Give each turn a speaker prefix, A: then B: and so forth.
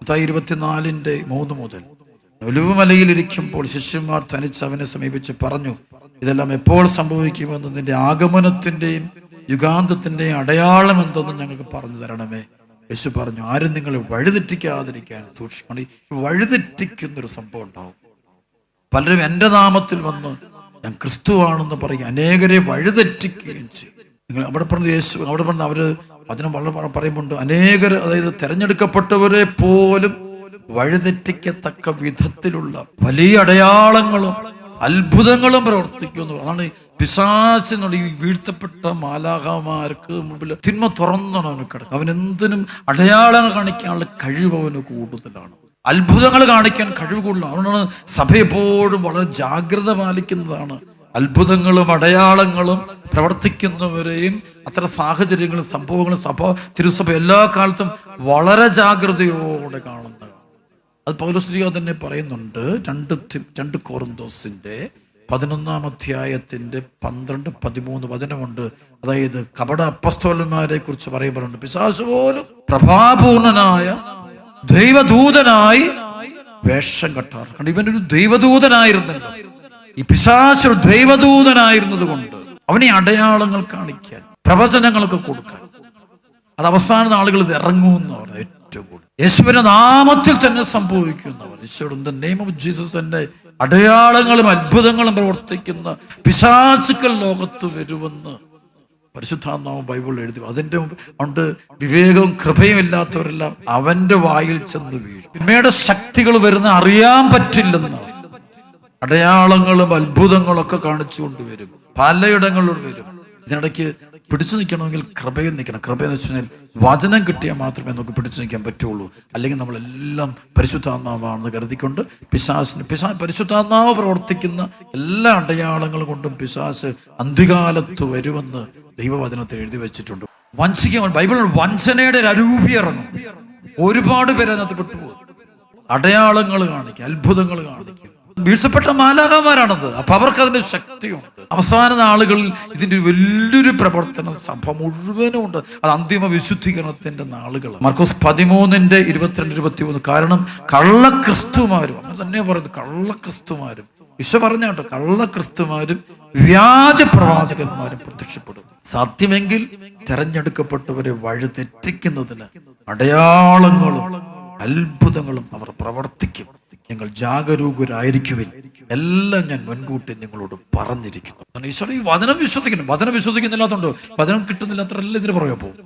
A: 24:3 മുതൽ ഒലിവുമലയിലിരിക്കുമ്പോൾ ശിഷ്യന്മാർ തനിച്ച് അവനെ സമീപിച്ച് പറഞ്ഞു, ഇതെല്ലാം എപ്പോൾ സംഭവിക്കുമെന്ന് നിന്റെ ആഗമനത്തിന്റെയും യുഗാന്തത്തിന്റെയും അടയാളം എന്തെന്ന് ഞങ്ങൾക്ക് പറഞ്ഞു തരണമേ. യേശു പറഞ്ഞു, ആരും നിങ്ങളെ വഴിതെറ്റിക്കാതിരിക്കാൻ സൂക്ഷിക്കണം. ഈ വഴിതെറ്റിക്കുന്നൊരു സംഭവം ഉണ്ടാവും. പലരും എൻ്റെ നാമത്തിൽ വന്ന് ഞാൻ ക്രിസ്തുവാണെന്ന് പറയും, അനേകരെ വഴിതെറ്റിക്കുകയും ചെയ്യും. നിങ്ങൾ അവിടെ പറഞ്ഞ യേശു അവിടെ പറഞ്ഞ അവര് അതിനും വളരെ പറയുമ്പോണ്ട് അനേകർ, അതായത് തെരഞ്ഞെടുക്കപ്പെട്ടവരെ പോലും വഴിതെറ്റിക്കത്തക്ക വിധത്തിലുള്ള വലിയ അടയാളങ്ങളും അത്ഭുതങ്ങളും പ്രവർത്തിക്കുന്നു. അതാണ് പിശാചിനുള്ള ഈ വീഴ്ത്തപ്പെട്ട മാലാഖമാർക്ക് മുമ്പിൽ തിന്മ തുറന്നാണ് അവന് കിടക്കുക. അവൻ എന്തിനും അടയാളങ്ങൾ കാണിക്കാനുള്ള കഴിവ് അവന് കൂടുതലാണ്, അത്ഭുതങ്ങൾ കാണിക്കാൻ കഴിവ് കൂടുതലാണ്. അതുകൊണ്ടാണ് സഭ എപ്പോഴും വളരെ ജാഗ്രത പാലിക്കുന്നതാണ്. അത്ഭുതങ്ങളും അടയാളങ്ങളും പ്രവർത്തിക്കുന്നവരെയും അത്തരം സാഹചര്യങ്ങളും സംഭവങ്ങളും തിരുസഭ എല്ലാ കാലത്തും വളരെ ജാഗ്രതയോടെ കാണുന്നത്. അത് പൗലോസ് തന്നെ പറയുന്നുണ്ട്. 2 കൊറിന്തോസിന്റെ 11 അധ്യായത്തിന്റെ 12-13 വചനമുണ്ട്. അതായത് കപട അപ്പസ്തോലന്മാരെ കുറിച്ച് പറയുമ്പോഴുണ്ട്, പിശാച് പോലും പ്രഭാപൂർണനായ ദൈവദൂതനായി വേഷം കെട്ടാറ്. കാരണം ഇവനൊരു ദൈവദൂതനായിരുന്നല്ലോ. ഈ പിശാച് ഒരു ദൈവദൂതനായിരുന്നത് കൊണ്ട് അവനെ അടയാളങ്ങൾ കാണിക്കാൻ, പ്രവചനങ്ങളൊക്കെ കൊടുക്കാൻ, അത് അവസാന നാളുകളിൽ ഇറങ്ങുമെന്നവർ ഏറ്റവും കൂടുതൽ യേശുവിന്റെ നാമത്തിൽ തന്നെ സംഭവിക്കുന്നവർ. ഈശോയുടെ നെയിം ഓഫ് ജീസസ് തന്നെ അടയാളങ്ങളും അത്ഭുതങ്ങളും പ്രവർത്തിക്കുന്ന പിശാചുക്കൾ ലോകത്ത് വരുമെന്ന് പരിശുദ്ധാത്മാവ് ബൈബിളിൽ എഴുതി. അതിന്റെ കൊണ്ട് വിവേകവും കൃപയും ഇല്ലാത്തവരെല്ലാം അവന്റെ വായിൽ ചെന്ന് വീഴും. തിന്മയുടെ ശക്തികൾ വരുന്ന അറിയാൻ പറ്റില്ലെന്ന് അടയാളങ്ങളും അത്ഭുതങ്ങളൊക്കെ കാണിച്ചുകൊണ്ട് വരും, പലയിടങ്ങളിലും വരും. ഇതിനിടയ്ക്ക് പിടിച്ചു നിൽക്കണമെങ്കിൽ കൃപയിൽ നിൽക്കണം. കൃപയെന്ന് വെച്ച് കഴിഞ്ഞാൽ വചനം കിട്ടിയാൽ മാത്രമേ നമുക്ക് പിടിച്ചു നിൽക്കാൻ പറ്റുള്ളൂ. അല്ലെങ്കിൽ നമ്മളെല്ലാം പരിശുദ്ധാത്മാവാണെന്ന് കരുതിക്കൊണ്ട് പരിശുദ്ധാത്മാവ് പ്രവർത്തിക്കുന്ന എല്ലാ അടയാളങ്ങളും കൊണ്ടും പിശാച് അന്ത്യകാലത്ത് വരുമെന്ന് ദൈവവചനത്തിൽ എഴുതി വെച്ചിട്ടുണ്ട്. വഞ്ചിക്കാൻ ബൈബിളിൽ വഞ്ചനയുടെ ഒരു അരൂപി ഇറങ്ങും. ഒരുപാട് പേര് അതിനകത്ത് പെട്ടുപോകും. അടയാളങ്ങൾ കാണിക്കും, അത്ഭുതങ്ങൾ കാണിക്കും. വീഴ്ചപ്പെട്ട മാലാഖമാരാണത്. അപ്പൊ അവർക്ക് അതിന്റെ ശക്തിയുണ്ട്. അവസാന നാളുകളിൽ ഇതിന്റെ വലിയൊരു പ്രവർത്തനം സഭ മുഴുവനും ഉണ്ട്. അത് അന്തിമ വിശുദ്ധീകരണത്തിന്റെ നാളുകൾ. മർക്കോസ് 13:22-23. കാരണം കള്ളക്രിസ്തുമാരും, അങ്ങനെ തന്നെ പറയുന്നത്, കള്ളക്രിസ്തുമാരും ഈശോ പറഞ്ഞ കേട്ടോ, കള്ളക്രിസ്തുമാരും വ്യാജ പ്രവാചകന്മാരും പ്രത്യക്ഷപ്പെടും. സാധ്യമെങ്കിൽ തെരഞ്ഞെടുക്കപ്പെട്ടവരെ വഴിതെറ്റിക്കുന്നതിന് അടയാളങ്ങളും അത്ഭുതങ്ങളും അവർ പ്രവർത്തിക്കും. നിങ്ങൾ ജാഗരൂകരായിരിക്കുവിൻ, എല്ലാം ഞാൻ മുൻകൂട്ടി നിങ്ങളോട് പറഞ്ഞിരിക്കുന്നു. ഈശോ ഈ വചനം വിശ്വസിക്കണം. വചനം വിശ്വസിക്കുന്നില്ലാത്തതുകൊണ്ട് വചനം കിട്ടുന്നില്ലാത്തവരെല്ലാം ഇതിന് പുറകെ പോകും.